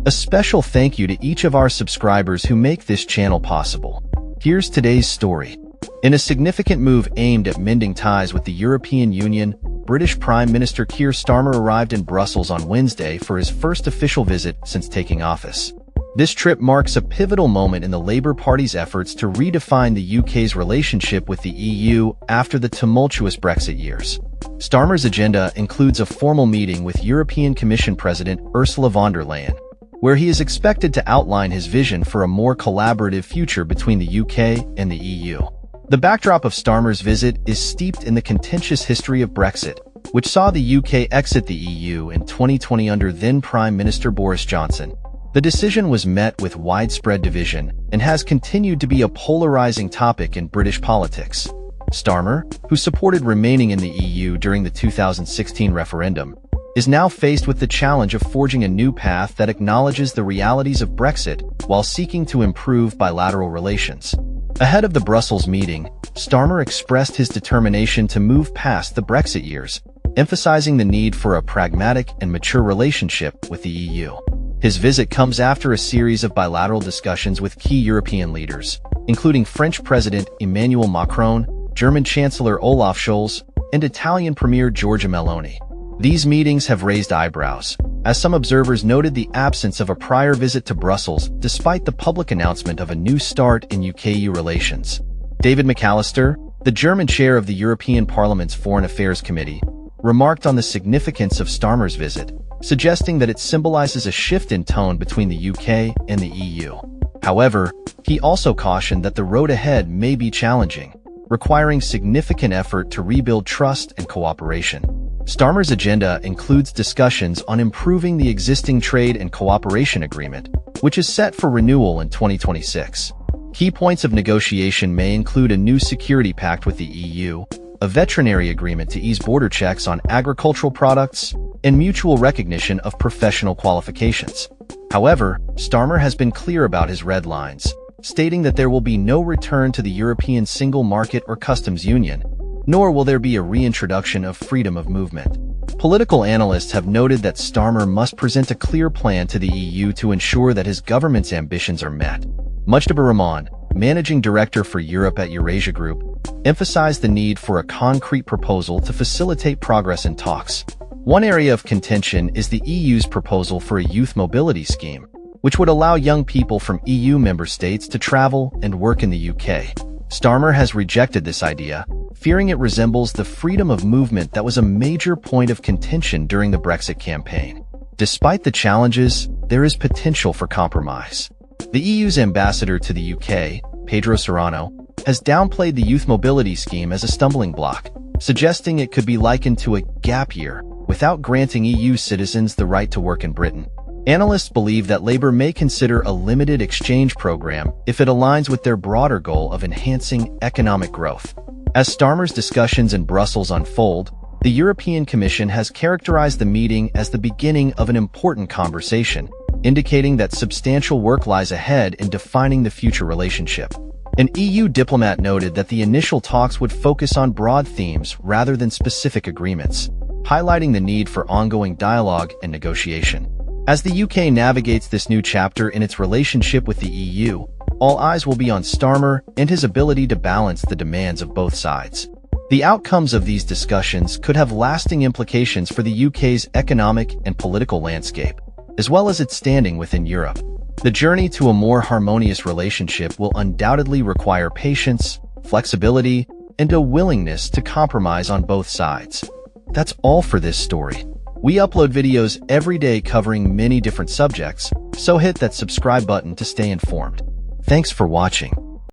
A special thank you to each of our subscribers who make this channel possible. Here's today's story. In a significant move aimed at mending ties with the European Union, British Prime Minister Keir Starmer arrived in Brussels on Wednesday for his first official visit since taking office. This trip marks a pivotal moment in the Labour Party's efforts to redefine the UK's relationship with the EU after the tumultuous Brexit years. Starmer's agenda includes a formal meeting with European Commission President Ursula von der Leyen, where he is expected to outline his vision for a more collaborative future between the UK and the EU. The backdrop of Starmer's visit is steeped in the contentious history of Brexit, which saw the UK exit the EU in 2020 under then Prime Minister Boris Johnson. The decision was met with widespread division and has continued to be a polarizing topic in British politics. Starmer, who supported remaining in the EU during the 2016 referendum, is now faced with the challenge of forging a new path that acknowledges the realities of Brexit while seeking to improve bilateral relations. Ahead of the Brussels meeting, Starmer expressed his determination to move past the Brexit years, emphasizing the need for a pragmatic and mature relationship with the EU. His visit comes after a series of bilateral discussions with key European leaders, including French President Emmanuel Macron, German Chancellor Olaf Scholz, and Italian Premier Giorgia Meloni. These meetings have raised eyebrows, as some observers noted the absence of a prior visit to Brussels despite the public announcement of a new start in UK-EU relations. David McAllister, the German chair of the European Parliament's Foreign Affairs Committee, remarked on the significance of Starmer's visit, suggesting that it symbolizes a shift in tone between the UK and the EU. However, he also cautioned that the road ahead may be challenging, requiring significant effort to rebuild trust and cooperation. Starmer's agenda includes discussions on improving the existing trade and cooperation agreement, which is set for renewal in 2026. Key points of negotiation may include a new security pact with the EU, a veterinary agreement to ease border checks on agricultural products, and mutual recognition of professional qualifications. However, Starmer has been clear about his red lines, stating that there will be no return to the European single market or customs union, nor will there be a reintroduction of freedom of movement. Political analysts have noted that Starmer must present a clear plan to the EU to ensure that his government's ambitions are met. Mujtaba Rahman, managing director for Europe at Eurasia Group, emphasized the need for a concrete proposal to facilitate progress in talks. One area of contention is the EU's proposal for a youth mobility scheme, which would allow young people from EU member states to travel and work in the UK. Starmer has rejected this idea, fearing it resembles the freedom of movement that was a major point of contention during the Brexit campaign. Despite the challenges, there is potential for compromise. The EU's ambassador to the UK, Pedro Serrano, has downplayed the youth mobility scheme as a stumbling block, suggesting it could be likened to a gap year without granting EU citizens the right to work in Britain. Analysts believe that Labour may consider a limited exchange program if it aligns with their broader goal of enhancing economic growth. As Starmer's discussions in Brussels unfold, the European Commission has characterized the meeting as the beginning of an important conversation, indicating that substantial work lies ahead in defining the future relationship. An EU diplomat noted that the initial talks would focus on broad themes rather than specific agreements, highlighting the need for ongoing dialogue and negotiation. As the UK navigates this new chapter in its relationship with the EU, all eyes will be on Starmer and his ability to balance the demands of both sides. The outcomes of these discussions could have lasting implications for the UK's economic and political landscape, as well as its standing within Europe. The journey to a more harmonious relationship will undoubtedly require patience, flexibility, and a willingness to compromise on both sides. That's all for this story. We upload videos every day covering many different subjects, so hit that subscribe button to stay informed. Thanks for watching.